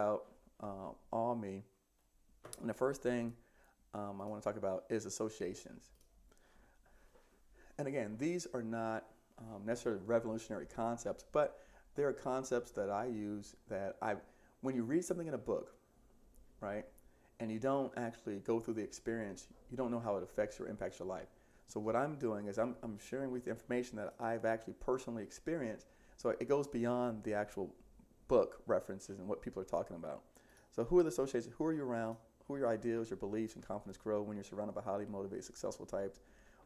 about all me. And the first thing I want to talk about is associations. And again, these are not necessarily revolutionary concepts, but they are concepts that I use when you read something in a book, right, and you don't actually go through the experience, you don't know how it affects or impacts your life. So what I'm doing is I'm sharing with the information that I've actually personally experienced. So it goes beyond the actual book references and what people are talking about. So who are the associations? Who are you around? Who are your ideals, your beliefs, and confidence grow when you're surrounded by highly motivated, successful types?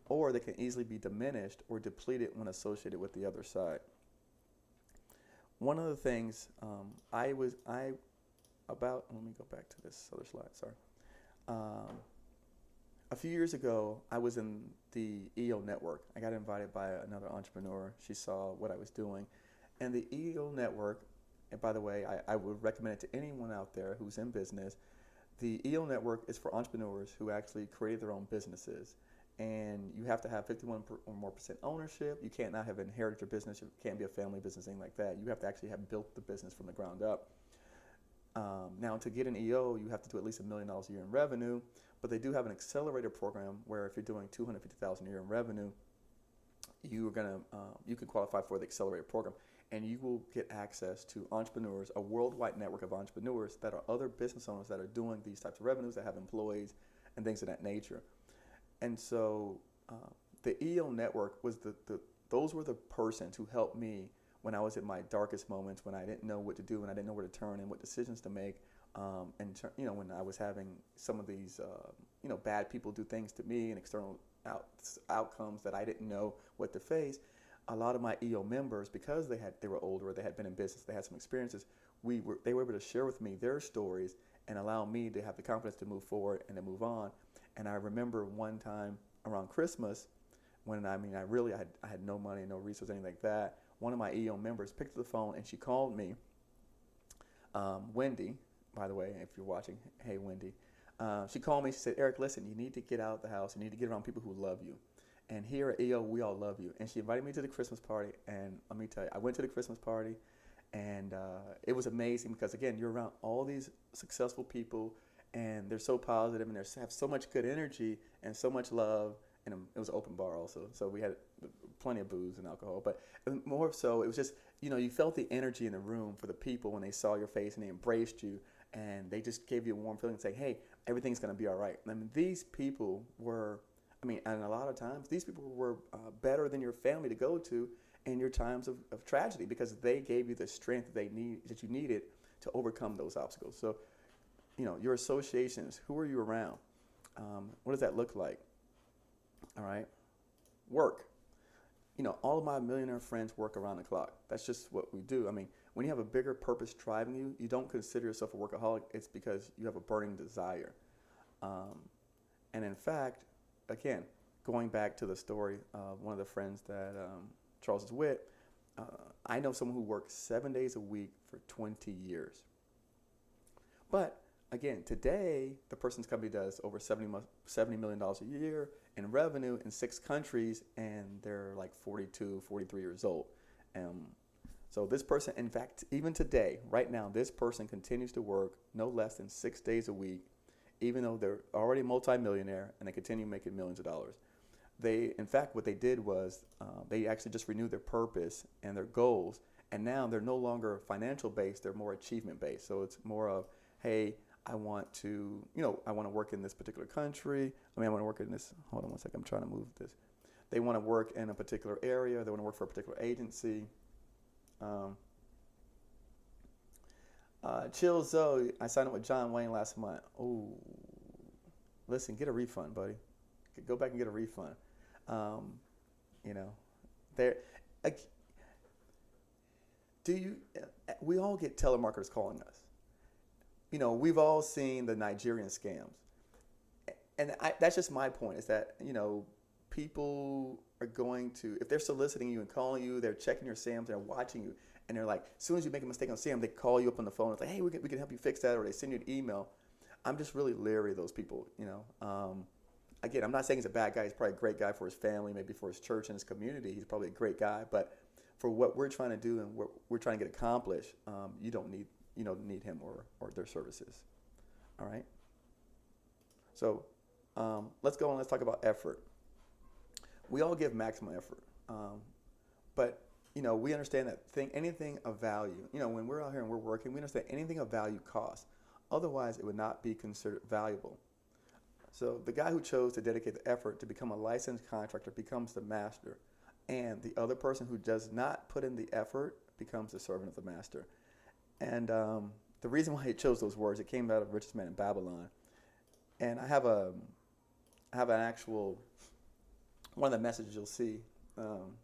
Or they can easily be diminished or depleted when associated with the other side. One of the things let me go back to this other slide, sorry. Um, a few years ago, I was in the EO network. I got invited by another entrepreneur. She saw what I was doing. And the EO network, and by the way, I would recommend it to anyone out there who's in business. The EO network is for entrepreneurs who actually created their own businesses. And you have to have 51 or more percent ownership. You can't not have inherited your business. It can't be a family business, anything like that. You have to actually have built the business from the ground up. Now, to get an EO, you have to do at least $1 million a year in revenue, but they do have an accelerator program where if you're doing $250,000 a year in revenue, you can qualify for the accelerator program, and you will get access to entrepreneurs, a worldwide network of entrepreneurs that are other business owners that are doing these types of revenues, that have employees and things of that nature. And so the EO network was those were the persons who helped me when I was at my darkest moments, when I didn't know what to do and I didn't know where to turn and what decisions to make. When I was having some of these, bad people do things to me and external outcomes that I didn't know what to face. A lot of my EO members, because they were older, they had been in business, they had some experiences. They were able to share with me their stories and allow me to have the confidence to move forward and to move on. And I remember one time around Christmas, when I had no money, no resources, anything like that. One of my EO members picked up the phone and she called me. Wendy, by the way, if you're watching, hey Wendy. She called me. She said, Eric, listen, you need to get out of the house. You need to get around people who love you. And here at EO, we all love you. And she invited me to the Christmas party. And let me tell you, I went to the Christmas party, and it was amazing because, again, you're around all these successful people, and they're so positive, and they have so much good energy and so much love. And it was an open bar also, so we had plenty of booze and alcohol. But more so, it was just, you felt the energy in the room for the people when they saw your face and they embraced you, and they just gave you a warm feeling and say, hey, everything's going to be all right. I mean, these people were, and a lot of times, these people were better than your family to go to in your times of tragedy, because they gave you the strength that you needed to overcome those obstacles. So, your associations, who are you around? What does that look like? All right. Work. All of my millionaire friends work around the clock. That's just what we do. When you have a bigger purpose driving you, you don't consider yourself a workaholic. It's because you have a burning desire. And in fact, again, going back to the story of one of the friends that Charles is with, I know someone who works 7 days a week for 20 years. But again, today, the person's company does over $70 million a year in revenue in 6 countries, and they're like 42, 43 years old. So this person, in fact, even today, right now, this person continues to work no less than 6 days a week, even though they're already multimillionaire, and they continue making millions of dollars. In fact, what they did was they actually just renewed their purpose and their goals, and now they're no longer financial based, they're more achievement based. So it's more of, hey, I want to work in this particular country. I want to work in this, hold on one second, I'm trying to move this. They want to work in a particular area. They want to work for a particular agency. Chill Zoe, I signed up with John Wayne last month. Oh, listen, get a refund, buddy. Go back and get a refund. There. We all get telemarketers calling us. We've all seen the Nigerian scams. And that's just my point, is that, people are going to, if they're soliciting you and calling you, they're checking your SAMs, they're watching you, and they're like, as soon as you make a mistake on SAM, they call you up on the phone. It's like, hey, we can help you fix that, or they send you an email. I'm just really leery of those people, Again, I'm not saying he's a bad guy. He's probably a great guy for his family, maybe for his church and his community. He's probably a great guy. But for what we're trying to do and what we're trying to get accomplished, you don't need need him or their services. All right. So let's go and let's talk about effort. We all give maximum effort, but we understand that anything of value. When we're out here and we're working, we understand anything of value costs. Otherwise, it would not be considered valuable. So the guy who chose to dedicate the effort to become a licensed contractor becomes the master, and the other person who does not put in the effort becomes the servant of the master. And the reason why he chose those words, it came out of Richest Man in Babylon. And I have an actual one of the messages you'll see. One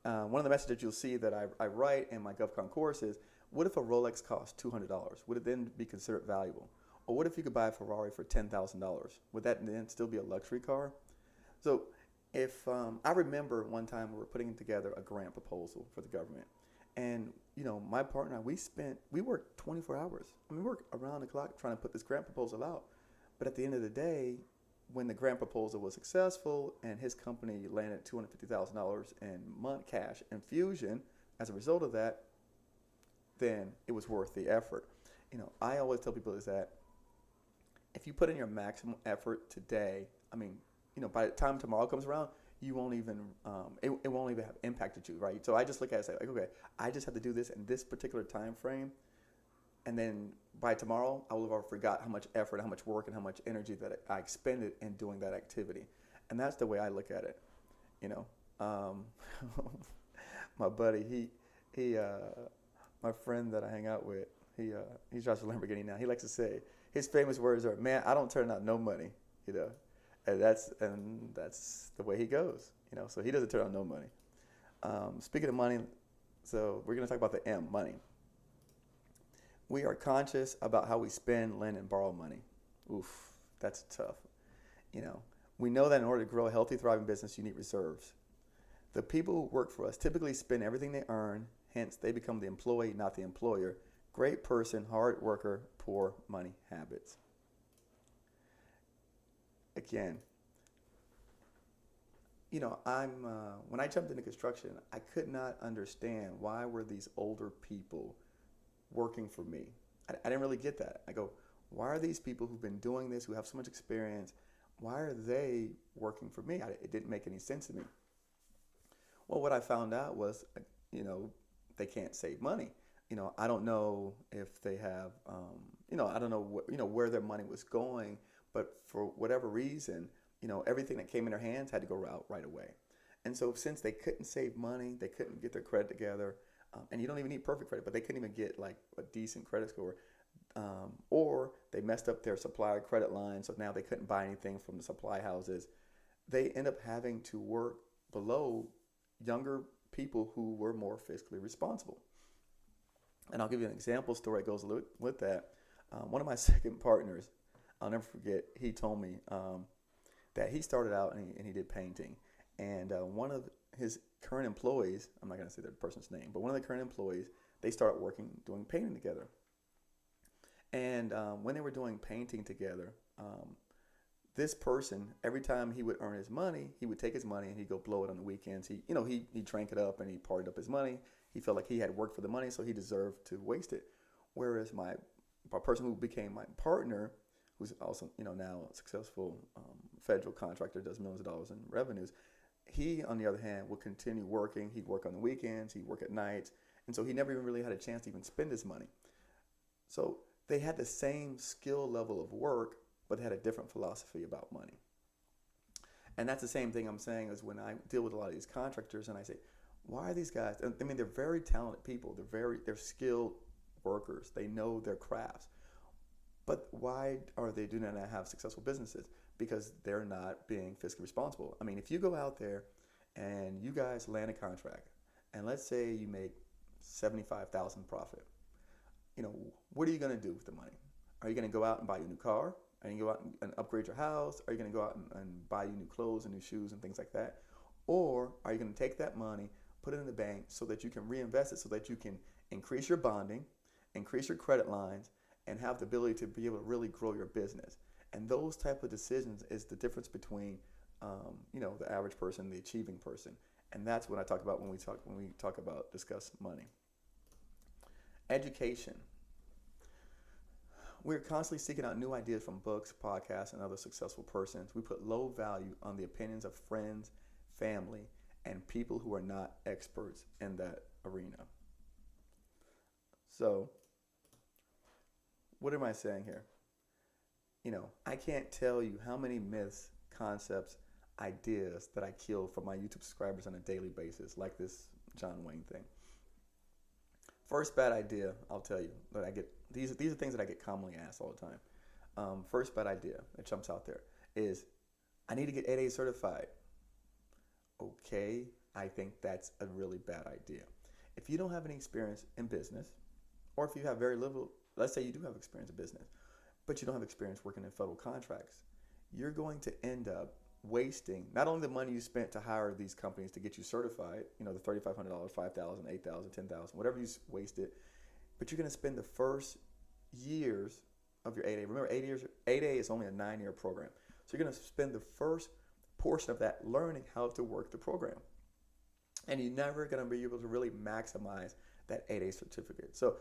of the messages you'll see that I write in my Govcon course is, what if a Rolex costs $200? Would it then be considered valuable? Or what if you could buy a Ferrari for $10,000? Would that then still be a luxury car? So if I remember one time we were putting together a grant proposal for the government. And, my partner and I, we worked 24 hours. We worked around the clock trying to put this grant proposal out. But at the end of the day, when the grant proposal was successful and his company landed $250,000 in cash infusion as a result of that, then it was worth the effort. I always tell people is that if you put in your maximum effort today, by the time tomorrow comes around, you won't even, it won't even have impacted you, right? So I just look at it and say, okay, I just have to do this in this particular time frame. And then by tomorrow, I will have already forgot how much effort, how much work, and how much energy that I expended in doing that activity. And that's the way I look at it. My buddy, my friend that I hang out with, he drives a Lamborghini now. He likes to say, his famous words are, "Man, I don't turn out no money," and that's the way he goes, So he doesn't turn out no money. Speaking of money, so we're going to talk about the M, money. We are conscious about how we spend, lend, and borrow money. Oof, that's tough. We know that in order to grow a healthy, thriving business, you need reserves. The people who work for us typically spend everything they earn, hence they become the employee, not the employer. Great person, hard worker, poor money habits. Again, when I jumped into construction, I could not understand why were these older people working for me. I didn't really get that. I go, why are these people who've been doing this, who have so much experience, why are they working for me? It didn't make any sense to me. Well, what I found out was, they can't save money. I don't know if they have, I don't know where their money was going, but for whatever reason, everything that came in their hands had to go out right away. And so since they couldn't save money, they couldn't get their credit together, and you don't even need perfect credit, but they couldn't even get like a decent credit score, or they messed up their supplier credit line, so now they couldn't buy anything from the supply houses. They end up having to work below younger people who were more fiscally responsible. And I'll give you an example story that goes with that. One of my second partners, I'll never forget, he told me that he started out and he did painting. And one of his current employees, I'm not going to say the person's name, but one of the current employees, they started doing painting together. And when they were doing painting together, this person, every time he would earn his money, he would take his money and he'd go blow it on the weekends. He drank it up and he partied up his money. He felt like he had worked for the money, so he deserved to waste it. Whereas my person who became my partner, who's also now a successful federal contractor, does millions of dollars in revenues, he, on the other hand, would continue working. He'd work on the weekends, he'd work at nights, and so he never even really had a chance to even spend his money. So they had the same skill level of work, but they had a different philosophy about money. And that's the same thing I'm saying is when I deal with a lot of these contractors and I say, why are these guys, they're very talented people. They're skilled workers. They know their crafts. But why are they do not have successful businesses? Because they're not being fiscally responsible. If you go out there and you guys land a contract, and let's say you make $75,000 profit, what are you going to do with the money? Are you going to go out and buy you a new car? Are you going to go out and upgrade your house? Are you going to go out and buy you new clothes and new shoes and things like that? Or are you going to take that money, put it in the bank so that you can reinvest it, so that you can increase your bonding, increase your credit lines, and have the ability to be able to really grow your business? And those type of decisions is the difference between, the average person, the achieving person. And that's what I talk about when we talk about discuss money. Education. We're constantly seeking out new ideas from books, podcasts, and other successful persons. We put low value on the opinions of friends, family, and people who are not experts in that arena. So, what am I saying here? I can't tell you how many myths, concepts, ideas that I kill for my YouTube subscribers on a daily basis, like this John Wayne thing. First bad idea, I'll tell you that I get. These are things that I get commonly asked all the time. First bad idea that jumps out there is, I need to get 8A certified. Okay, I think that's a really bad idea. If you don't have any experience in business, or if you have very little, let's say you do have experience in business, but you don't have experience working in federal contracts, you're going to end up wasting not only the money you spent to hire these companies to get you certified, the $3,500, $5,000, $8,000, $10,000, whatever you wasted, but you're going to spend the first years of your 8A. Remember, 8A is only a 9-year program. So you're going to spend the first portion of that learning how to work the program. And you're never going to be able to really maximize that 8A certificate. So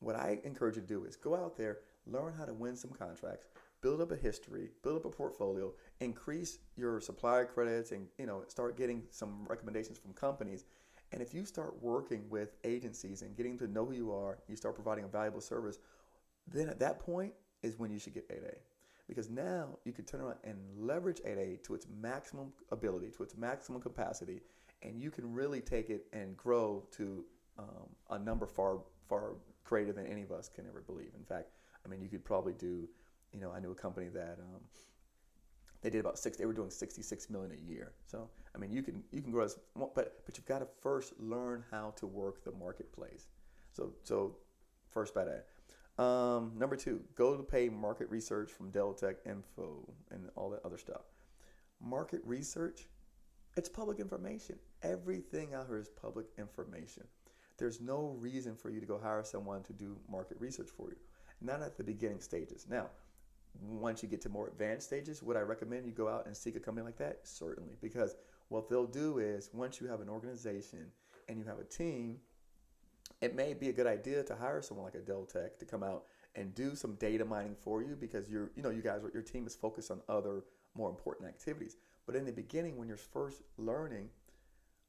what I encourage you to do is go out there, learn how to win some contracts, build up a history, build up a portfolio, increase your supplier credits, and start getting some recommendations from companies. And if you start working with agencies and getting to know who you are, you start providing a valuable service, then at that point is when you should get 8A. Because now you can turn around and leverage 8A to its maximum ability, to its maximum capacity, and you can really take it and grow to a number far, far greater than any of us can ever believe. In fact, you could probably do, I knew a company that they did they were doing $66 million a year. So, you can grow as, but you've got to first learn how to work the marketplace. So first bad idea. Number 2, go to pay market research from Deltec Info and all that other stuff. Market research, it's public information. Everything out here is public information. There's no reason for you to go hire someone to do market research for you. Not at the beginning stages. Now, once you get to more advanced stages, would I recommend you go out and seek a company like that? Certainly, because what they'll do is once you have an organization and you have a team, it may be a good idea to hire someone like a Deltec to come out and do some data mining for you, because your team is focused on other more important activities. But in the beginning, when you're first learning,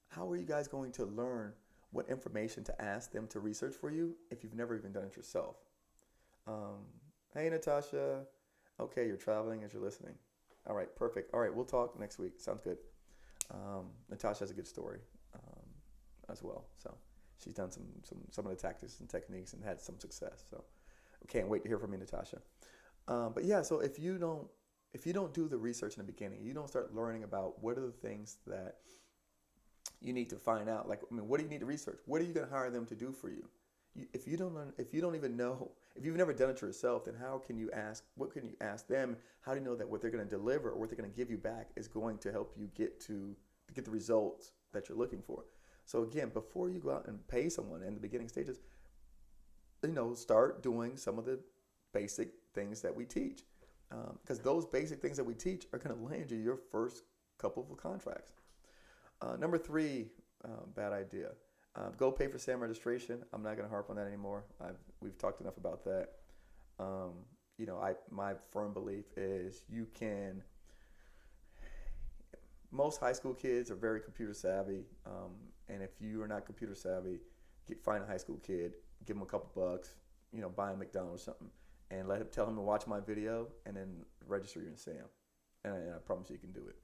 how are you guys going to learn what information to ask them to research for you if you've never even done it yourself? Hey, Natasha. Okay, you're traveling as you're listening. All right, perfect. All right, we'll talk next week. Sounds good. Natasha has a good story as well. So she's done some of the tactics and techniques and had some success. So can't wait to hear from you, Natasha. But yeah, so if you don't do the research in the beginning, you don't start learning about what are the things that you need to find out. Like, what do you need to research? What are you going to hire them to do for you? If you don't even know, if you've never done it yourself, then what can you ask them? How do you know that what they're going to deliver or what they're going to give you back is going to help you get the results that you're looking for? So again, before you go out and pay someone in the beginning stages, start doing some of the basic things that we teach. Because those basic things that we teach are going to land you your first couple of contracts. Number 3, bad idea. Go pay for SAM registration. I'm not going to harp on that anymore. We've talked enough about that. My firm belief is most high school kids are very computer savvy. And if you are not computer savvy, find a high school kid, give him a couple bucks, buy a McDonald's or something, and tell him to watch my video and then register you in SAM. And I promise you can do it.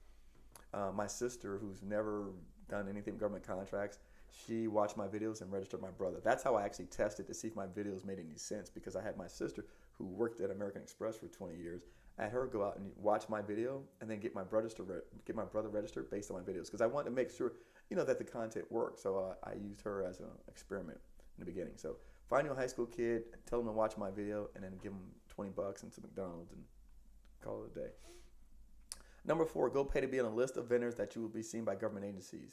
My sister, who's never done anything with government contracts, she watched my videos and registered my brother. That's how I actually tested to see if my videos made any sense, because I had my sister, who worked at American Express for 20 years, I had her go out and watch my video and then get my brother registered based on my videos, because I wanted to make sure that the content worked. So I used her as an experiment in the beginning. So find you a high school kid, tell them to watch my video, and then give them $20 and some McDonald's and call it a day. Number 4, go pay to be on a list of vendors that you will be seen by government agencies.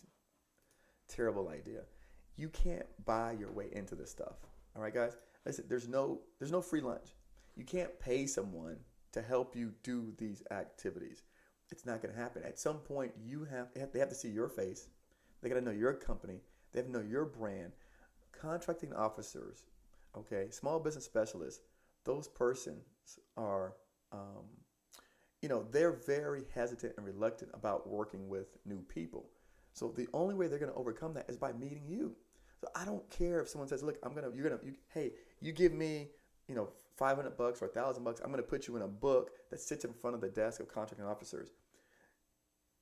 Terrible idea. You can't buy your way into this stuff. All right, guys? Listen, there's no free lunch. You can't pay someone to help you do these activities. It's not going to happen. At some point, they have to see your face. They got to know your company. They have to know your brand. Contracting officers Okay, small business specialists, those persons are, um, they're very hesitant and reluctant about working with new people. So the only way they're going to overcome that is by meeting you. So I don't care if someone says, "Look, hey, you give me, 500 bucks or $1,000 bucks. I'm gonna put you in a book that sits in front of the desk of contracting officers."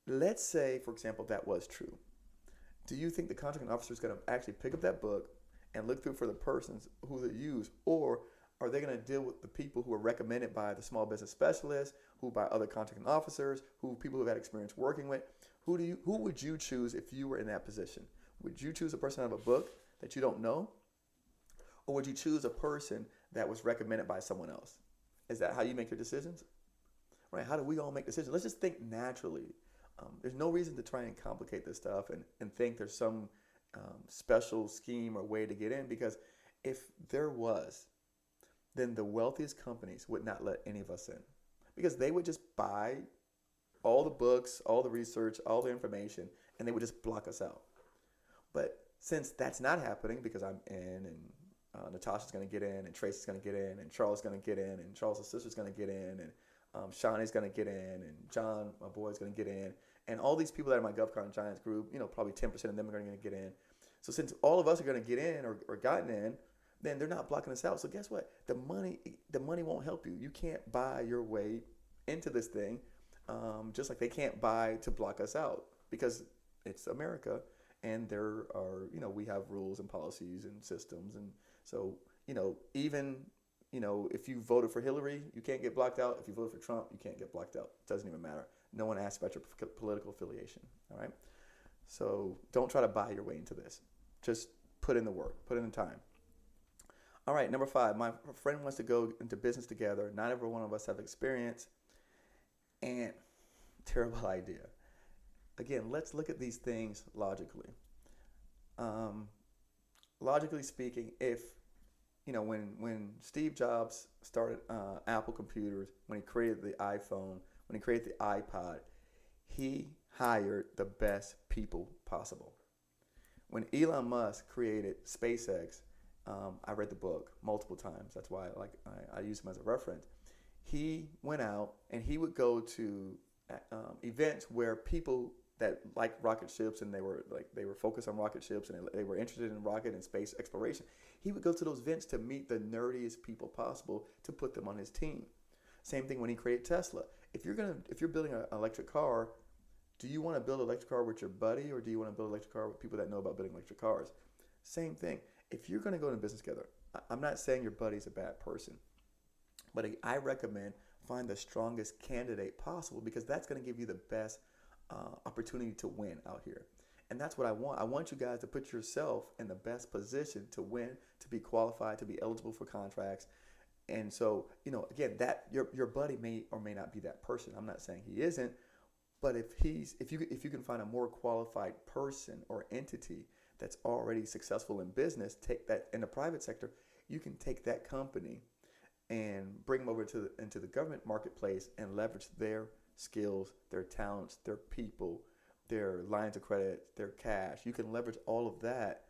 Let's say, for example, that was true. Do you think the contracting officer is going to actually pick up that book and look through for the persons who they use, or are they going to deal with the people who are recommended by the small business specialist, who by other contracting officers, who people who've had experience working with? Who would you choose if you were in that position? Would you choose a person out of a book that you don't know, or would you choose a person that was recommended by someone else? Is that how you make your decisions? Right? How do we all make decisions? Let's just think naturally. There's no reason to try and complicate this stuff and think there's some special scheme or way to get in, because if there was, then the wealthiest companies would not let any of us in, because they would just buy all the books, all the research, all the information, and they would just block us out. But since that's not happening, because I'm in, and Natasha's going to get in, and Tracy's going to get in, and Charles is going to get in, and Charles' sister's going to get in, and Shawnee's going to get in, and John, my boy, is going to get in, and all these people that are in my Govcon Giants group, probably 10% of them are going to get in. So since all of us are going to get in or gotten in, then they're not blocking us out. So guess what? The money won't help you. You can't buy your way into this thing, just like they can't buy to block us out, because it's America, and there are, we have rules and policies and systems, and so even if you voted for Hillary, you can't get blocked out. If you voted for Trump, you can't get blocked out. It doesn't even matter. No one asks about your political affiliation. All right. So don't try to buy your way into this. Just put in the work. Put in the time. All right. Number 5. My friend wants to go into business together. Not every one of us have experience. And terrible idea. Again, let's look at these things logically. Logically speaking, if when Steve Jobs started Apple computers, when he created the iPhone, when he created the iPod, he hired the best people possible. When Elon Musk created SpaceX, I read the book multiple times. That's why I use him as a reference. He went out and he would go to events where people that like rocket ships, and they were focused on rocket ships, and they were interested in rocket and space exploration. He would go to those events to meet the nerdiest people possible to put them on his team. Same thing when he created Tesla. If you're building an electric car, do you want to build an electric car with your buddy, or do you want to build an electric car with people that know about building electric cars? Same thing. If you're going to go into business together, I'm not saying your buddy's a bad person, but I recommend find the strongest candidate possible, because that's going to give you the best opportunity to win out here. And that's what I want. I want you guys to put yourself in the best position to win, to be qualified, to be eligible for contracts. And so, again, that your buddy may or may not be that person. I'm not saying he isn't, but if you can find a more qualified person or entity that's already successful in business, take that in the private sector, you can take that company and bring them over into the government marketplace and leverage their skills, their talents, their people, their lines of credit, their cash. You can leverage all of that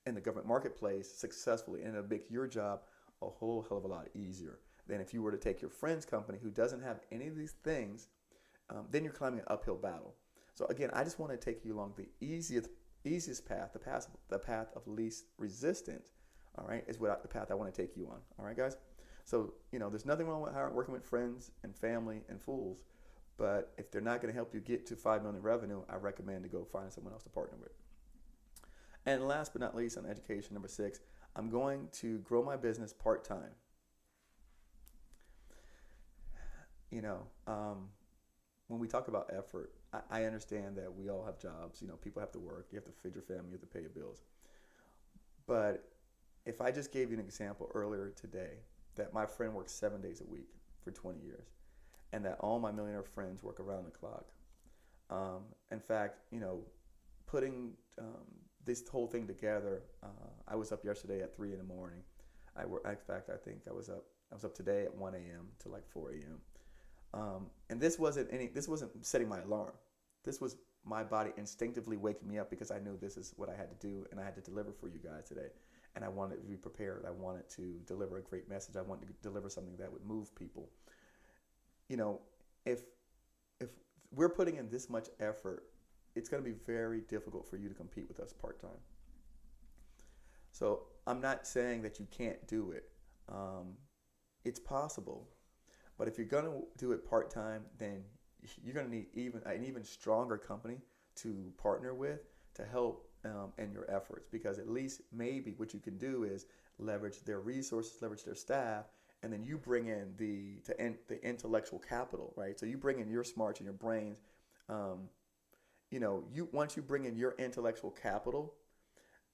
in the government marketplace successfully, and it'll make your job a whole hell of a lot easier than if you were to take your friend's company who doesn't have any of these things. Then you're climbing an uphill battle. So again, I just want to take you along the easiest path, the path of least resistance. All right, is the path I want to take you on. All right, guys. So, there's nothing wrong with working with friends and family and fools, but if they're not going to help you get to $5 million revenue, I recommend to go find someone else to partner with. And last but not least, on education, number 6, I'm going to grow my business part-time. When we talk about effort, I understand that we all have jobs. People have to work. You have to feed your family. You have to pay your bills. But if I just gave you an example earlier today, that my friend works 7 days a week for 20 years, and that all my millionaire friends work around the clock. In fact, putting this whole thing together, I was up yesterday at 3 in the morning. I think I was up today at 1 a.m. to like 4 a.m. And this wasn't setting my alarm. This was my body instinctively waking me up, because I knew this is what I had to do, and I had to deliver for you guys today. and I wanted to be prepared. I wanted to deliver a great message. I wanted to deliver something that would move people. You know, if if we're putting in this much effort, it's going to be very difficult for you to compete with us part time. So I'm not saying that you can't do it. Um, it's possible, but if you're going to do it part time, then you're going to need an even stronger company to partner with to help in your efforts. Because at least maybe what you can do is leverage their resources, leverage their staff, and then you bring in the intellectual capital, right? So you bring in your smarts and your brains. Um, you once you bring in your intellectual capital,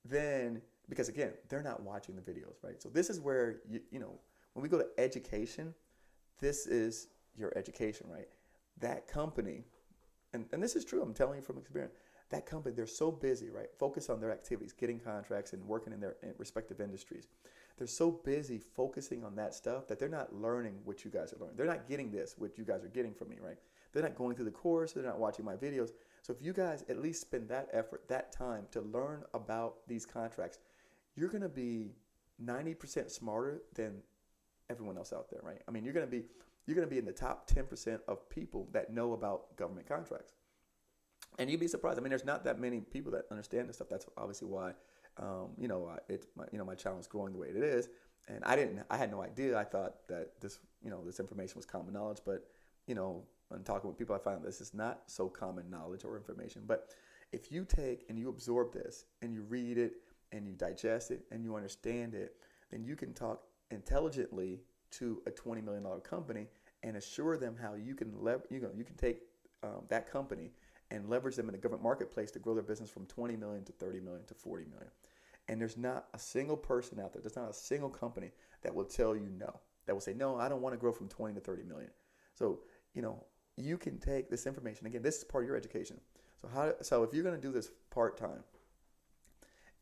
then because again, they're not watching the videos, right? So this is where when we go to education, this is your education, right? That company, and this is true, I'm telling you from experience, that company, they're so busy, right? Focus on their activities, getting contracts and working in their respective industries. They're so busy focusing on that stuff that they're not learning what you guys are learning. They're not getting what you guys are getting from me, right? They're not going through the course, they're not watching my videos. So if you guys at least spend that effort, that time to learn about these contracts, you're going to be 90% smarter than everyone else out there, right? I mean, you're going to be in the top 10% of people that know about government contracts. And you'd be surprised. I mean, there's not that many people that understand this stuff. That's obviously why, my channel is growing the way it is. And I had no idea. I thought that this information was common knowledge. But, when talking with people, I found this is not so common knowledge or information. But if you take and you absorb this and you read it and you digest it and you understand it, then you can talk intelligently to a $20 million company and assure them how you can you can take that company and leverage them in the government marketplace to grow their business from 20 million to 30 million to 40 million. And there's not a single person out there, there's not a single company that will tell you no, that will say, no, I don't want to grow from 20 to 30 million. So, you can take this information. Again, this is part of your education. So if you're going to do this part-time,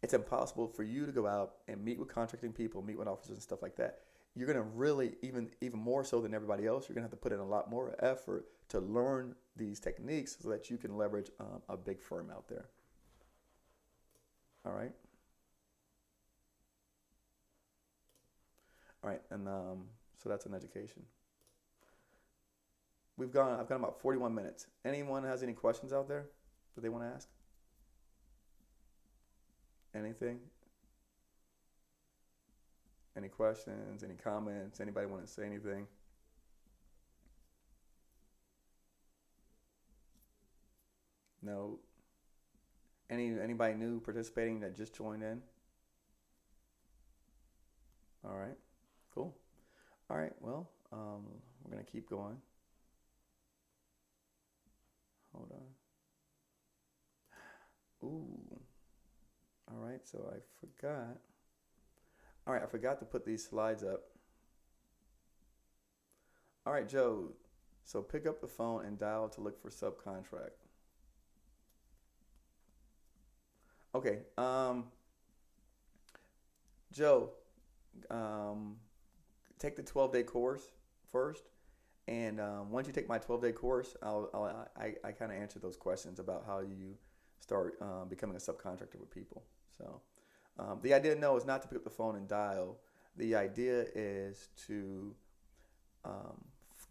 it's impossible for you to go out and meet with contracting people, meet with officers and stuff like that. You're going to really, even more so than everybody else, you're going to have to put in a lot more effort to learn these techniques so that you can leverage a big firm out there. All right. All right, and so that's an education. I've gone about 41 minutes. Anyone has any questions out there that they want to ask? Anything? Any questions? Any comments? Anybody want to say anything? No. Anybody new participating that just joined in? All right. Cool. All right. Well, we're gonna keep going. Hold on. Ooh. All right. So I forgot. All right. I forgot to put these slides up. All right, Joe. So pick up the phone and dial to look for subcontract. Okay. Joe, take the 12-day course first, and once you take my 12-day course, I kind of answer those questions about how you start becoming a subcontractor with people. So the idea, no, is not to pick up the phone and dial. The idea is to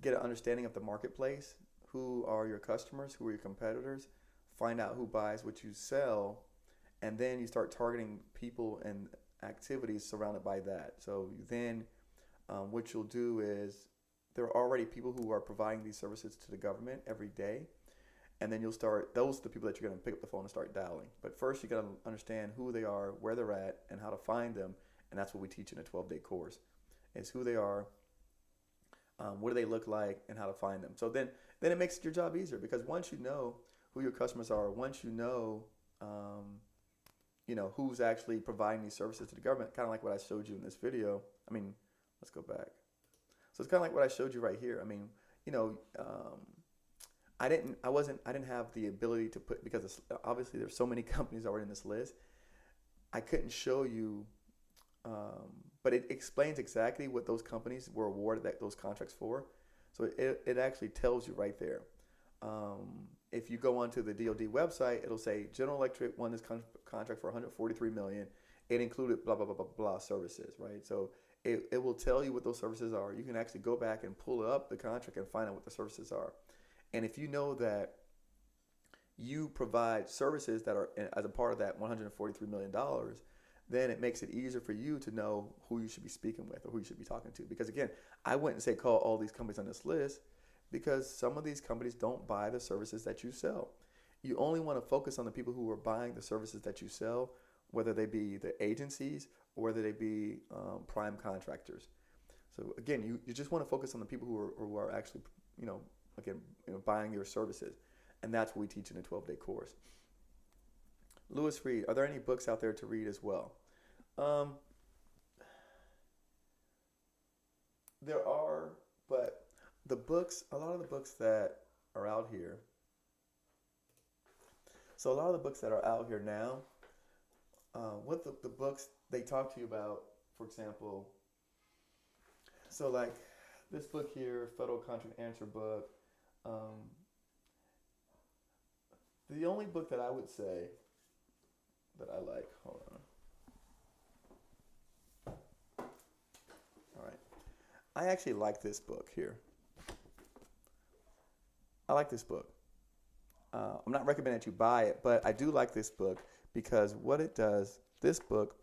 get an understanding of the marketplace. Who are your customers? Who are your competitors? Find out who buys what you sell, and then you start targeting people and activities surrounded by that. So then what you'll do is there are already people who are providing these services to the government every day, and then those are the people that you're going to pick up the phone and start dialing. But first you got to understand who they are, where they're at, and how to find them, and that's what we teach in a 12-day course, is who they are, what do they look like, and how to find them. So then it makes your job easier, because once you know who your customers are, once you know who's actually providing these services to the government, kind of like what I showed you in this video. I mean, let's go back. So it's kind of like what I showed you right here. I mean, I didn't have the ability to put, because obviously there's so many companies already in this list. I couldn't show you, but it explains exactly what those companies were awarded those contracts for. So it actually tells you right there. If you go onto the DoD website, it'll say General Electric won this contract for $143 million. it included blah, blah, blah, blah, blah services, right? So it will tell you what those services are. You can actually go back and pull up the contract and find out what the services are. And if you know that you provide services that are as a part of that $143 million, then it makes it easier for you to know who you should be speaking with or who you should be talking to. Because again, I wouldn't say call all these companies on this list because some of these companies don't buy the services that you sell. You only want to focus on the people who are buying the services that you sell, whether they be the agencies or whether they be prime contractors. So again, you just want to focus on the people who are actually, buying your services. And that's what we teach in a 12-day course. Lewis Reed, are there any books out there to read as well? There are, but a lot of the books that are out here, so a lot of the books that are out here now, what the books they talk to you about, for example, so like this book here, Federal Contract Answer book, the only book that I would say that I like, hold on. All right. I actually like this book here. I like this book. I'm not recommending that you buy it, but I do like this book because what it does, this book,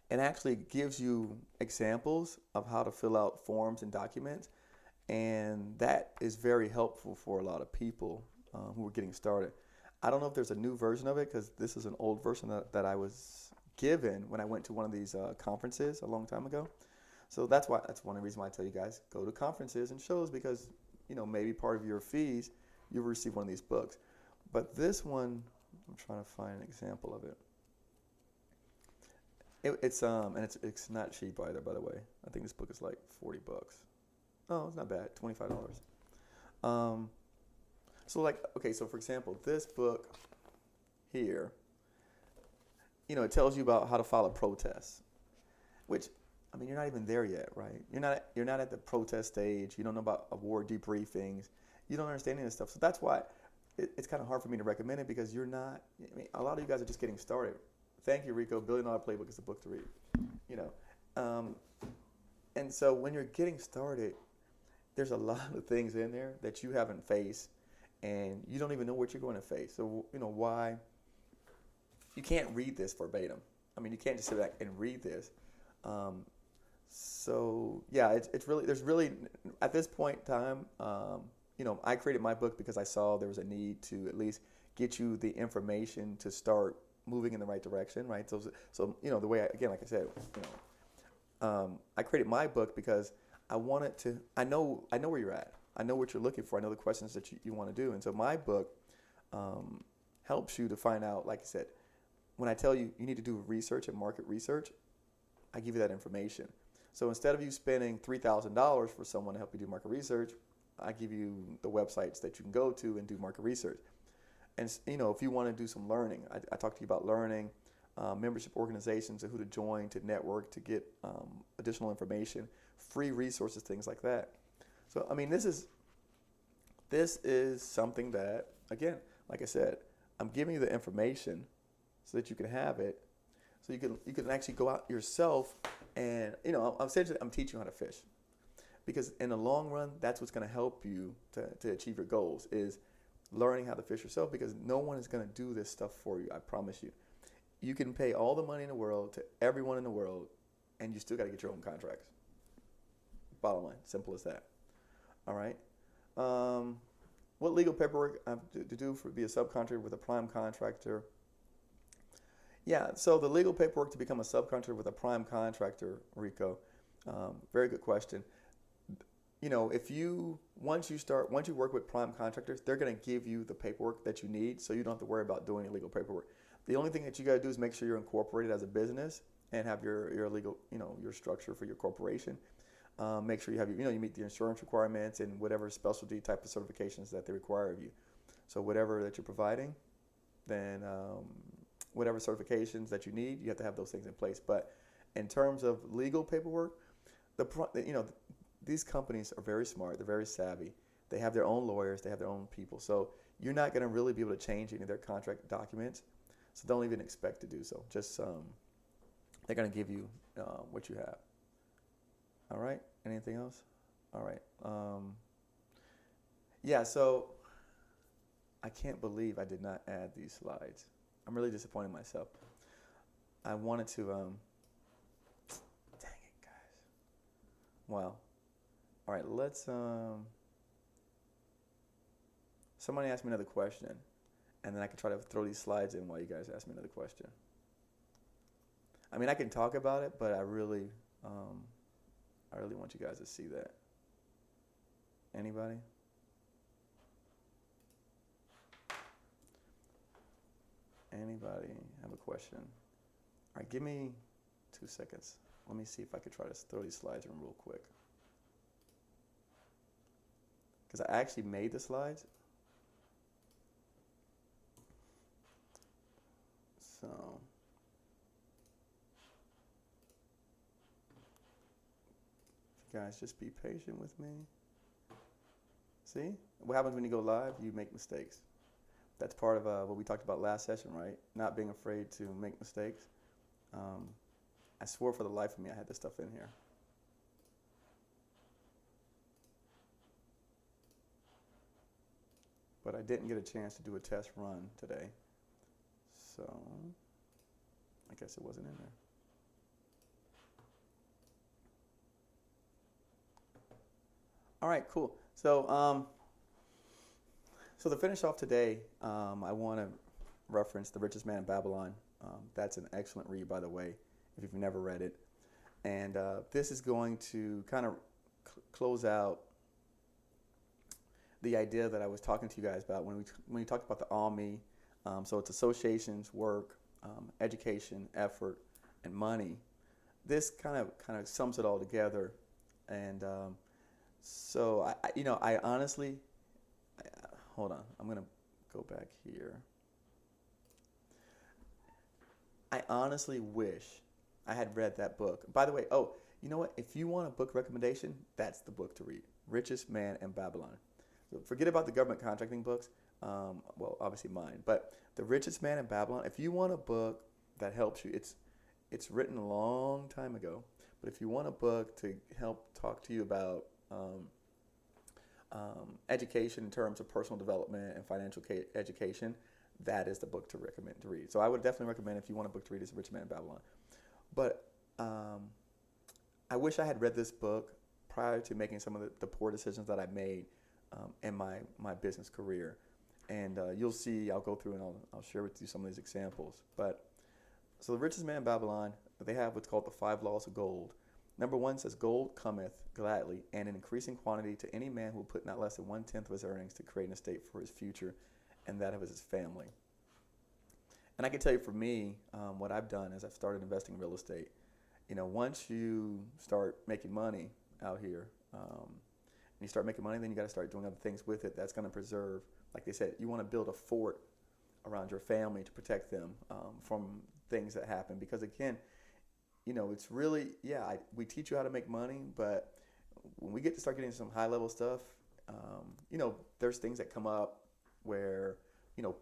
it actually gives you examples of how to fill out forms and documents, and that is very helpful for a lot of people who are getting started. I don't know if there's a new version of it because this is an old version that I was given when I went to one of these conferences a long time ago. So that's one of the reasons why I tell you guys go to conferences and shows because maybe part of your fees you'll receive one of these books. But this one, I'm trying to find an example of it. It's not cheap either, by the way. I think this book is like $40. Oh, it's not bad, $25. So for example, this book here, it tells you about how to file a protest, which, you're not even there yet, right? You're not at the protest stage. You don't know about award debriefings. You don't understand any of this stuff. So that's why it's kind of hard for me to recommend it because you're not, a lot of you guys are just getting started. Thank you, Rico. $1 Billion Playbook is the book to read, And so when you're getting started, there's a lot of things in there that you haven't faced and you don't even know what you're going to face. So, why you can't read this verbatim. You can't just sit back and read this. It's really, there's really, at this point in time, I created my book because I saw there was a need to at least get you the information to start moving in the right direction, right? So the way, like I said, I created my book because I wanted to, I know where you're at. I know what you're looking for. I know the questions that you want to do. And so my book helps you to find out, like I said, when I tell you need to do research and market research, I give you that information. So instead of you spending $3,000 for someone to help you do market research, I give you the websites that you can go to and do market research. And if you want to do some learning, I talk to you about learning, membership organizations and who to join, to network, to get additional information, free resources, things like that. So this is something that, again, like I said, I'm giving you the information so that you can have it, so you can actually go out yourself and I'm teaching you how to fish. Because in the long run, that's what's going to help you to achieve your goals is learning how to fish yourself because no one is going to do this stuff for you, I promise you. You can pay all the money in the world to everyone in the world and you still got to get your own contracts. Bottom line, simple as that. All right. What legal paperwork I have to do for be a subcontractor with a prime contractor? Yeah, so the legal paperwork to become a subcontractor with a prime contractor, Rico, very good question. Once you work with prime contractors, they're going to give you the paperwork that you need, so you don't have to worry about doing any legal paperwork. The only thing that you got to do is make sure you're incorporated as a business and have your legal, your structure for your corporation. Make sure you have you meet the insurance requirements and whatever specialty type of certifications that they require of you. So whatever that you're providing, then whatever certifications that you need, you have to have those things in place. But in terms of legal paperwork, these companies are very smart. They're very savvy. They have their own lawyers. They have their own people. So you're not going to really be able to change any of their contract documents. So don't even expect to do so. Just they're going to give you what you have. All right. Anything else? All right. Yeah. So I can't believe I did not add these slides. I'm really disappointed in myself. I wanted to. Dang it, guys. Well. All right. Let's. Somebody asked me another question, and then I can try to throw these slides in while you guys ask me another question. I mean, I can talk about it, but I really want you guys to see that. Anybody? Anybody have a question? All right, give me 2 seconds. Let me see if I could try to throw these slides in real quick. Because I actually made the slides. So, guys, just be patient with me. See? What happens when you go live? You make mistakes. That's part of what we talked about last session, right? Not being afraid to make mistakes. I swore for the life of me I had this stuff in here. But I didn't get a chance to do a test run today. So, I guess it wasn't in there. All right, cool. So, so to finish off today, I want to reference The Richest Man in Babylon. That's an excellent read, by the way, if you've never read it. And this is going to kind of close out the idea that I was talking to you guys about when we talked about the all me. So it's associations, work, education, effort, and money. This kind of sums it all together. And so I honestly, hold on, I'm gonna go back here. I honestly wish I had read that book. By the way, oh, you know what? If you want a book recommendation, that's the book to read. Richest Man in Babylon. So forget about the government contracting books. Well, obviously mine, but The Richest Man in Babylon. If you want a book that helps you, it's written a long time ago. But if you want a book to help talk to you about education in terms of personal development and financial education, that is the book to recommend to read. So I would definitely recommend, if you want a book to read, is The Richest Man in Babylon. But I wish I had read this book prior to making some of the poor decisions that I made in my business career. And you'll see, I'll go through and I'll share with you some of these examples. But so The Richest Man in Babylon, they have what's called the 5 laws of gold. Number 1 says, gold cometh gladly and in increasing quantity to any man who will put not less than 1/10 of his earnings to create an estate for his future and that of his family. And I can tell you, for me, what I've done is I've started investing in real estate. Once you start making money out here, and you start making money, then you got to start doing other things with it that's going to preserve. Like they said, you want to build a fort around your family to protect them from things that happen. Because again, it's really, we teach you how to make money, but when we get to start getting some high level stuff, there's things that come up where,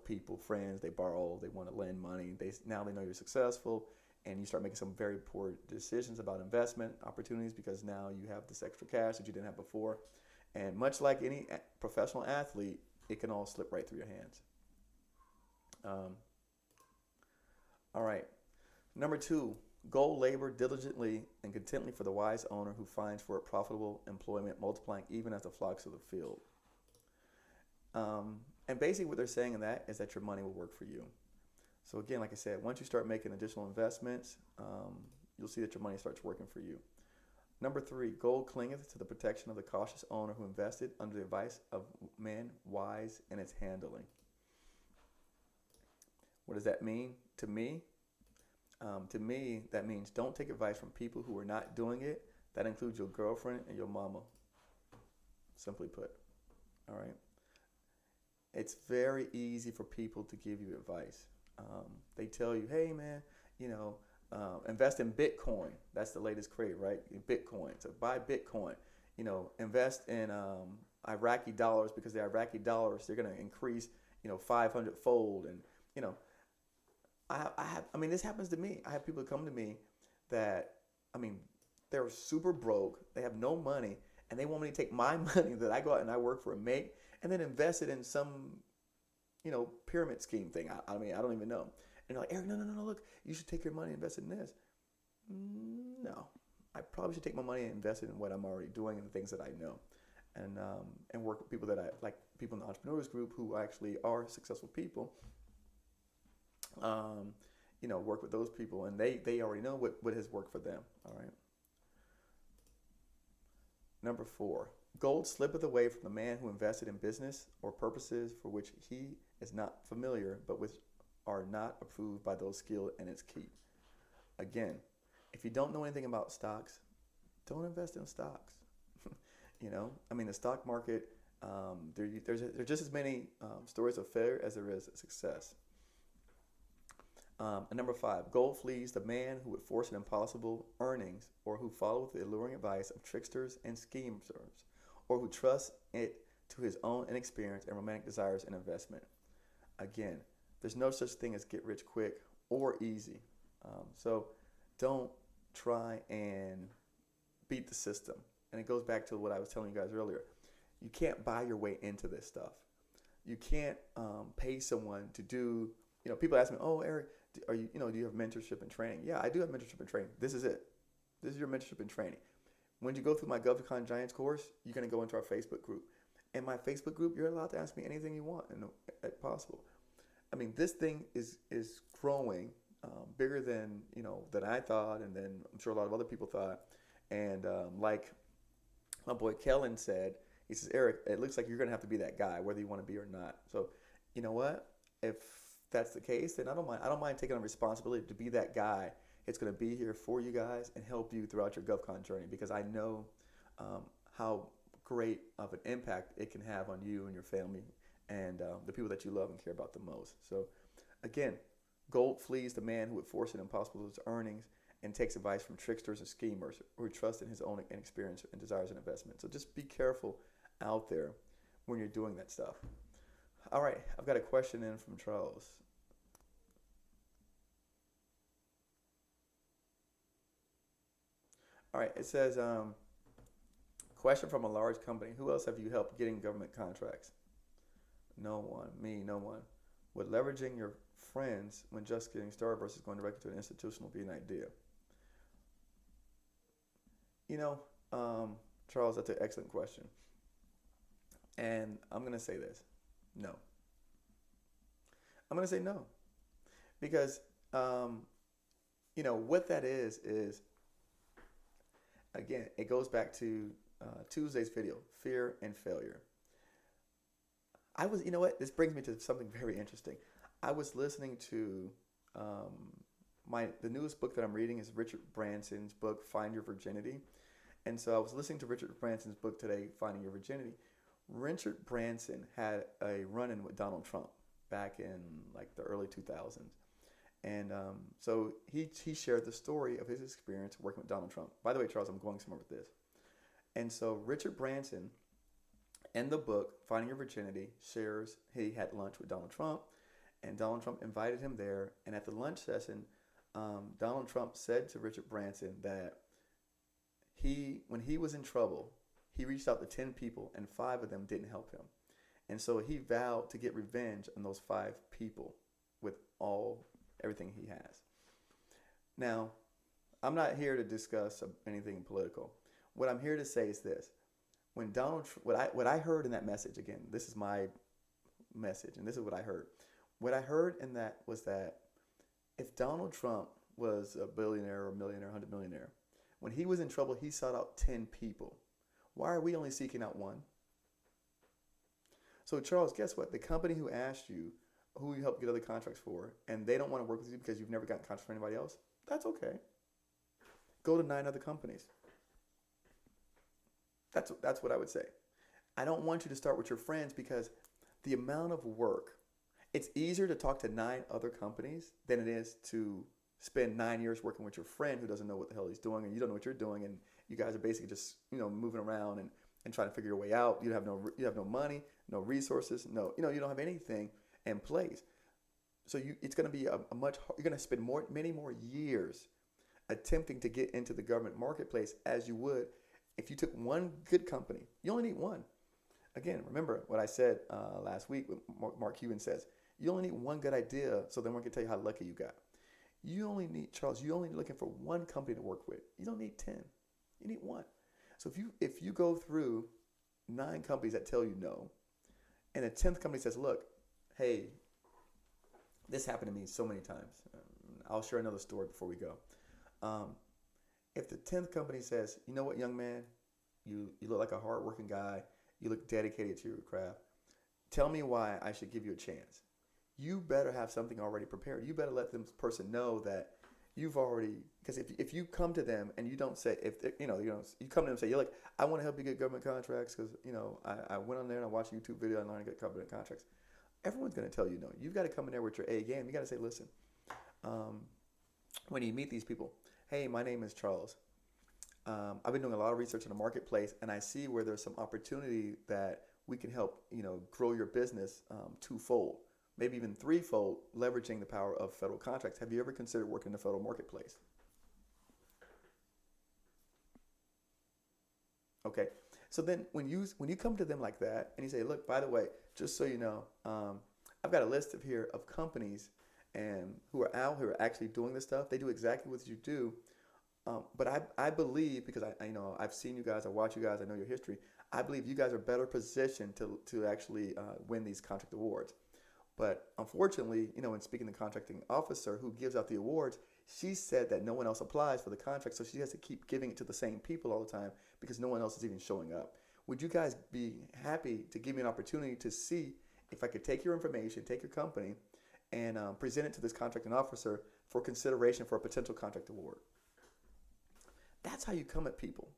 people, friends, they borrow, they want to lend money. Now they know you're successful, and you start making some very poor decisions about investment opportunities because now you have this extra cash that you didn't have before. And much like any professional athlete, it can all slip right through your hands. All right. Number 2, gold labor diligently and contently for the wise owner who finds for it profitable employment, multiplying even as the flocks of the field. And basically what they're saying in that is that your money will work for you. So again, like I said, once you start making additional investments, you'll see that your money starts working for you. Number 3, gold clingeth to the protection of the cautious owner who invested under the advice of man wise in its handling. What does that mean to me? To me, that means don't take advice from people who are not doing it. That includes your girlfriend and your mama, simply put. All right? It's very easy for people to give you advice. They tell you, hey, man, invest in Bitcoin. That's the latest craze, right? Bitcoin. So buy Bitcoin. Invest in Iraqi dollars because the Iraqi dollars, they're going to increase, 500-fold. And, I mean, this happens to me. I have people come to me that, I mean, they're super broke. They have no money, and they want me to take my money that I go out and I work for and make, and then invest it in some, pyramid scheme thing. I mean, I don't even know. And they're like, Eric, no, look, you should take your money and invest it in this. No, I probably should take my money and invest it in what I'm already doing and the things that I know, and work with people that I like, people in the entrepreneurs group who actually are successful people. Work with those people, and they already know what has worked for them. All right. Number 4, gold slippeth away from the man who invested in business or purposes for which he is not familiar, but which are not approved by those skilled in its keep. Again, if you don't know anything about stocks, don't invest in stocks. I mean, the stock market, there's just as many stories of failure as there is success. And number 5, gold flees the man who would force an impossible earnings, or who followeth the alluring advice of tricksters and schemers, or who trusts it to his own inexperience and romantic desires and investment. Again, there's no such thing as get rich quick or easy. So don't try and beat the system. And it goes back to what I was telling you guys earlier. You can't buy your way into this stuff. You can't pay someone to do. People ask me, "Oh, Eric, do you have mentorship and training?" Yeah, I do have mentorship and training. This is it. This is your mentorship and training. When you go through my Govcon Giants course, you're going to go into our Facebook group. In my Facebook group, you're allowed to ask me anything you want, and possible. I mean, this thing is growing bigger than than I thought, and then I'm sure a lot of other people thought. And like my boy Kellen said, he says, Eric, it looks like you're going to have to be that guy, whether you want to be or not. So, you know what? If that's the case, then I don't mind. I don't mind taking on responsibility to be that guy. It's going to be here for you guys and help you throughout your GovCon journey, because I know how great of an impact it can have on you and your family and the people that you love and care about the most. So, again, gold flees the man who would force it impossible to his earnings and takes advice from tricksters and schemers who trust in his own inexperience and desires and investment. So just be careful out there when you're doing that stuff. All right, I've got a question in from Charles. All right, it says, question from a large company. Who else have you helped getting government contracts? No one. Me, no one. Would leveraging your friends when just getting started versus going directly to an institutional be an idea? Charles, that's an excellent question. And I'm going to say this. No. I'm going to say no. Because, what that is, again, it goes back to Tuesday's video, fear and failure. This brings me to something very interesting. I was listening to the newest book that I'm reading is Richard Branson's book, Find Your Virginity. And so I was listening to Richard Branson's book today, Finding Your Virginity. Richard Branson had a run-in with Donald Trump back in like the early 2000s. And so he shared the story of his experience working with Donald Trump. By the way, Charles, I'm going somewhere with this. And so Richard Branson, in the book, Finding Your Virginity, shares he had lunch with Donald Trump, and Donald Trump invited him there. And at the lunch session, Donald Trump said to Richard Branson that when he was in trouble, he reached out to 10 people, and 5 of them didn't help him. And so he vowed to get revenge on those 5 people with everything he has. Now, I'm not here to discuss anything political. What I'm here to say is this. When what I heard in that message, again, this is my message, and this is what I heard. What I heard in that was that if Donald Trump was a billionaire or millionaire, 100 millionaire, when he was in trouble, he sought out 10 people. Why are we only seeking out 1? So, Charles, guess what? The company who asked you who you helped get other contracts for, and they don't want to work with you because you've never gotten contracts for anybody else, that's okay. Go to 9 other companies. That's what I would say. I don't want you to start with your friends, because the amount of work, it's easier to talk to 9 other companies than it is to spend 9 years working with your friend who doesn't know what the hell he's doing, and you don't know what you're doing, and you guys are basically just moving around and trying to figure your way out. You have no money, no resources, you don't have anything in place. So it's going to be a much, you're going to spend many more years attempting to get into the government marketplace as you would if you took one good company. You only need one. Again, remember what I said last week, what Mark Cuban says. You only need one good idea, so then we can tell you how lucky you got. You only need, Charles, you only need looking for one company to work with. You don't need 10. You need one. So if you go through 9 companies that tell you no, and a 10th company says, look, hey, this happened to me so many times. I'll share another story before we go. If the 10th company says, you know what, young man, you look like a hardworking guy, you look dedicated to your craft, tell me why I should give you a chance. You better have something already prepared. You better let this person know that you've already, because if you come to them and you don't say, you come to them and say, you're like, I want to help you get government contracts because, I went on there and I watched a YouTube video and learned to get government contracts. Everyone's going to tell you no. You've got to come in there with your A game. You got to say, listen, when you meet these people, hey, my name is Charles. I've been doing a lot of research in the marketplace, and I see where there's some opportunity that we can help, grow your business twofold, maybe even threefold, leveraging the power of federal contracts. Have you ever considered working in the federal marketplace? Okay. So then when you come to them like that and you say, look, by the way, just so you know, I've got a list of companies and who are actually doing this stuff. They do exactly what you do. But I believe, because I've seen you guys, I watch you guys, I know your history. I believe you guys are better positioned to actually win these contract awards. But unfortunately, in speaking to the contracting officer who gives out the awards, she said that no one else applies for the contract, so she has to keep giving it to the same people all the time because no one else is even showing up. Would you guys be happy to give me an opportunity to see if I could take your information, take your company, and present it to this contracting officer for consideration for a potential contract award? That's how you come at people.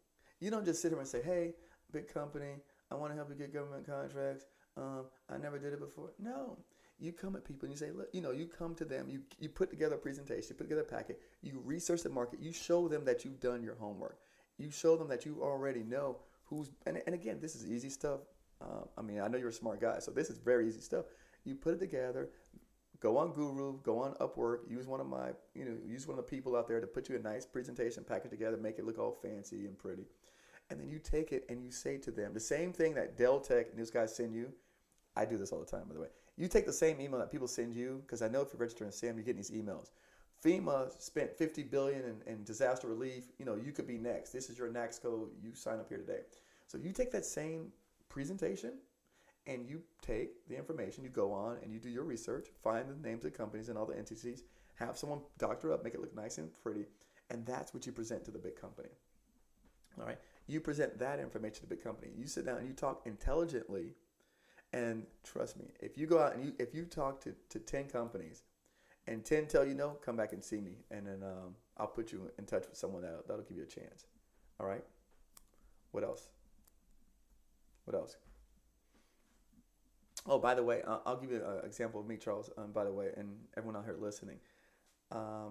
You don't just sit here and say, hey, big company, I want to help you get government contracts. I never did it before. No. You come at people and you say, look, you come to them, you put together a presentation, you put together a packet, you research the market, you show them that you've done your homework. You show them that you already know and again, this is easy stuff. I know you're a smart guy, so this is very easy stuff. You put it together, go on Guru, go on Upwork, use one of the people out there to put you a nice presentation packet together, make it look all fancy and pretty. And then you take it and you say to them, the same thing that Dell Tech and these guys send you. I do this all the time, by the way. You take the same email that people send you, because I know if you're registered in SAM, you're getting these emails. FEMA spent $50 billion in disaster relief. You could be next. This is your next code. You sign up here today. So you take that same presentation and you take the information, you go on and you do your research, find the names of companies and all the entities, have someone doctor up, make it look nice and pretty, and that's what you present to the big company. All right? You present that information to the big company. You sit down and you talk intelligently. And trust me, if you go out and if you talk to 10 companies and 10 tell you no, come back and see me. And then I'll put you in touch with someone that'll give you a chance. All right? What else? Oh, by the way, I'll give you an example of me, Charles, by the way, and everyone out here listening. I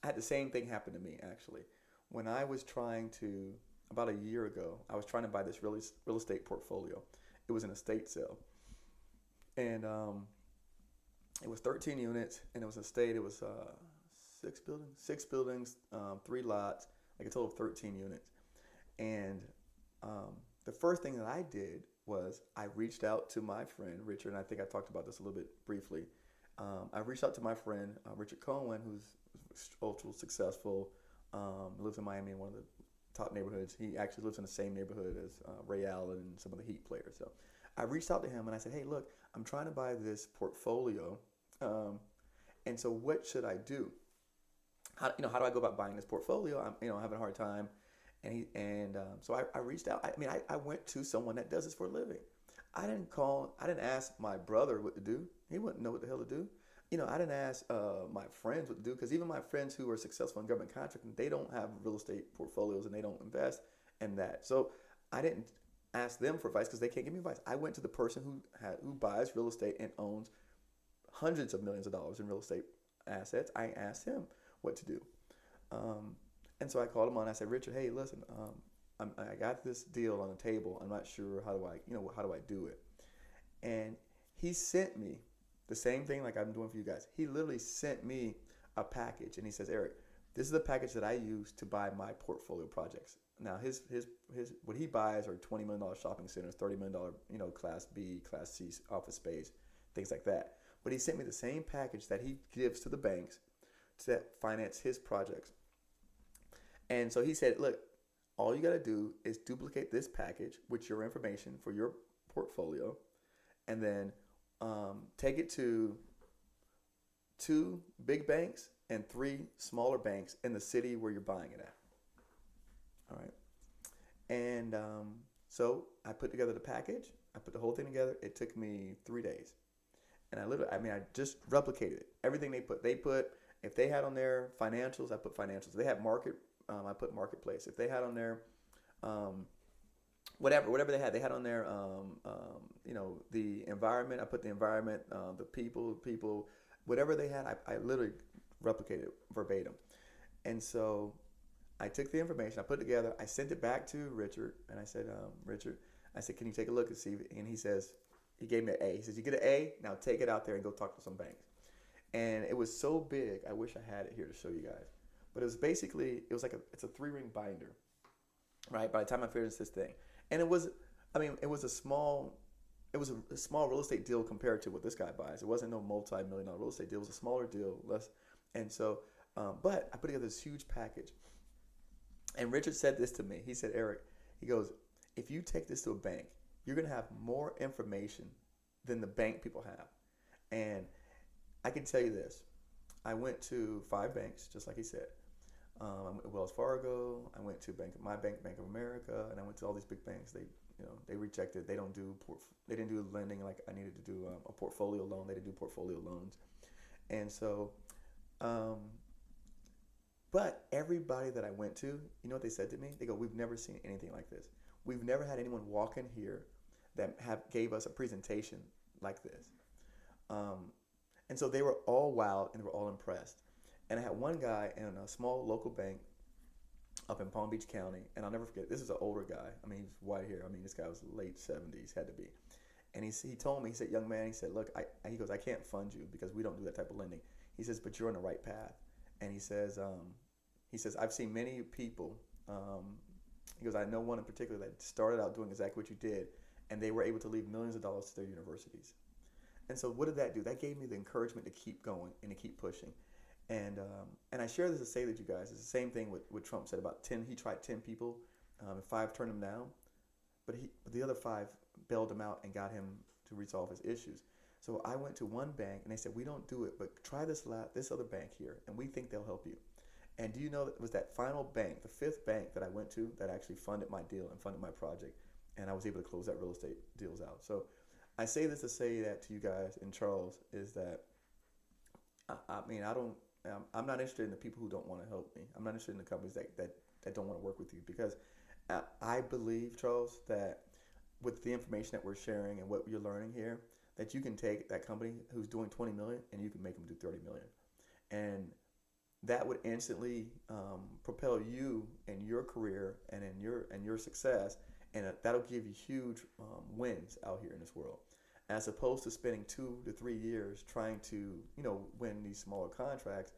had the same thing happen to me, actually. When I was about a year ago, I was trying to buy this real estate portfolio. It was an estate sale. And it was 13 units, and it was an estate. It was 6 buildings, 3 lots, like a total of 13 units. And the first thing that I did was I reached out to my friend, Richard, and I think I talked about this a little bit briefly. I reached out to my friend, Richard Cohen, who's ultra successful, lives in Miami in one of the top neighborhoods. He actually lives in the same neighborhood as Ray Allen and some of the Heat players. So I reached out to him and I said, hey, look, I'm trying to buy this portfolio. And so what should I do? How do I go about buying this portfolio? I'm having a hard time. So I reached out. I went to someone that does this for a living. I didn't ask my brother what to do. He wouldn't know what the hell to do. I didn't ask my friends what to do, because even my friends who are successful in government contracting, they don't have real estate portfolios and they don't invest in that. So I didn't ask them for advice because they can't give me advice. I went to the person who buys real estate and owns hundreds of millions of dollars in real estate assets. I asked him what to do. And so I called him on. I said, Richard, hey, listen, I got this deal on the table. I'm not sure how do I do it. And he sent me the same thing like I'm doing for you guys. He literally sent me a package, and he says, Eric, this is the package that I use to buy my portfolio projects. Now his what he buys are $20 million shopping centers, $30 million Class B, Class C office space, things like that. But he sent me the same package that he gives to the banks to finance his projects. And so he said, look, all you got to do is duplicate this package with your information for your portfolio, and then take it to 2 big banks and 3 smaller banks in the city where you're buying it at. All right. And so I put together the package. I put the whole thing together. It took me 3 days. And I just replicated it. Everything they put, if they had on their financials, I put financials. If they had market, I put marketplace. If they had on their, whatever they had on their, the environment, I put the environment, the people, whatever they had, I literally replicated verbatim. And so I took the information, I put it together, I sent it back to Richard, and I said, Richard, can you take a look and see? And he gave me an A. He says, you get an A, now take it out there and go talk to some banks. And it was so big, I wish I had it here to show you guys. But it was basically, it's a 3-ring binder, right? By the time I finished this thing. And it was a small real estate deal compared to what this guy buys. It wasn't no multi-million-dollar real estate deal. It was a smaller deal, less. And so, but I put together this huge package. And Richard said this to me. He said, Eric, he goes, if you take this to a bank, you're going to have more information than the bank people have. And I can tell you this. I went to 5 banks, just like he said. I went to Wells Fargo. I went to Bank of America, and I went to all these big banks. They rejected. They didn't do lending like I needed to do a portfolio loan. They didn't do portfolio loans, and so, but everybody that I went to, you know what they said to me? They go, "We've never seen anything like this. We've never had anyone walk in here that gave us a presentation like this." And so they were all wowed and they were all impressed. And I had one guy in a small local bank up in Palm Beach County, and I'll never forget, this is an older guy. He's white hair. This guy was late 70s, had to be. And he told me, he said, young man, he said, look, he goes, I can't fund you because we don't do that type of lending. He says, but you're on the right path. And he says, I've seen many people, he goes, I know one in particular that started out doing exactly what you did, and they were able to leave millions of dollars to their universities. And so what did that do? That gave me the encouragement to keep going and to keep pushing. And I share this to say that you guys, it's the same thing what Trump said about 10. He tried 10 people, and 5 turned him down, but the other 5 bailed him out and got him to resolve his issues. So I went to one bank and they said, we don't do it, but try this other bank here, and we think they'll help you. And do you know that it was that final bank, the 5th bank that I went to, that actually funded my deal and funded my project, and I was able to close that real estate deals out. So I say this to say that to you guys and Charles is that I'm not interested in the people who don't want to help me. I'm not interested in the companies that don't want to work with you, because I believe, Charles, that with the information that we're sharing and what you're learning here, that you can take that company who's doing 20 million and you can make them do 30 million. And that would instantly propel you in your career and in your success, and that'll give you huge wins out here in this world, as opposed to spending 2 to 3 years trying to win these smaller contracts.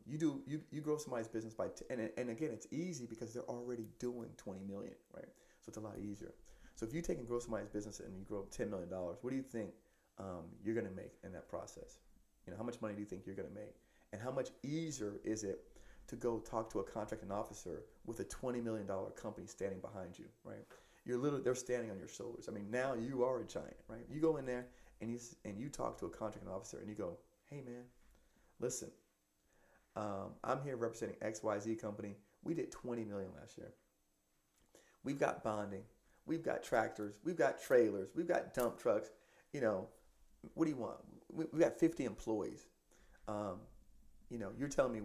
You grow somebody's business by and again, it's easy because they're already doing 20 million, right? So it's a lot easier. So if you take and grow somebody's business and you grow $10 million, what do you think you're going to make in that process? How much money do you think you're going to make? And how much easier is it to go talk to a contracting officer with a $20 million company standing behind you, right? They're standing on your shoulders. Now you are a giant, right? You go in there and you talk to a contracting officer and you go, hey man, listen, I'm here representing XYZ company. We did 20 million last year. We've got bonding. We've got tractors. We've got trailers. We've got dump trucks. What do you want? We've got 50 employees. You're telling me,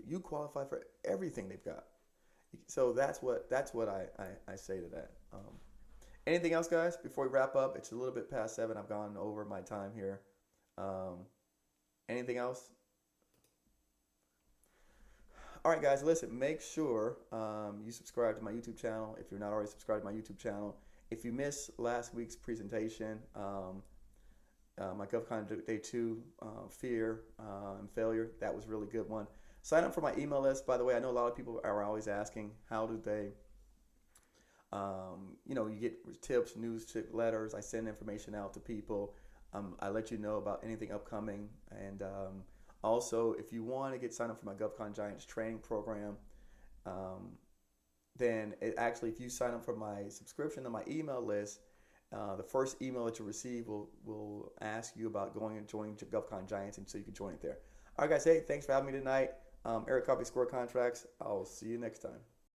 you qualify for everything they've got. So that's what I say to that. Anything else, guys, before we wrap up? It's a little bit past 7. I've gone over my time here. Anything else? All right, guys, listen, make sure you subscribe to my YouTube channel if you're not already subscribed to my YouTube channel. If you missed last week's presentation, my Govcon Day 2, Fear and Failure. That was a really good one. Sign up for my email list. By the way, I know a lot of people are always asking, how do they, you get tips, news, letters. I send information out to people. I let you know about anything upcoming. And also, if you want to get signed up for my Govcon Giants training program, then if you sign up for my subscription on my email list, the first email that you receive will ask you about going and joining Govcon Giants, and so you can join it there. All right, guys. Hey, thanks for having me tonight. Eric Coffie Square Contracts. I'll see you next time.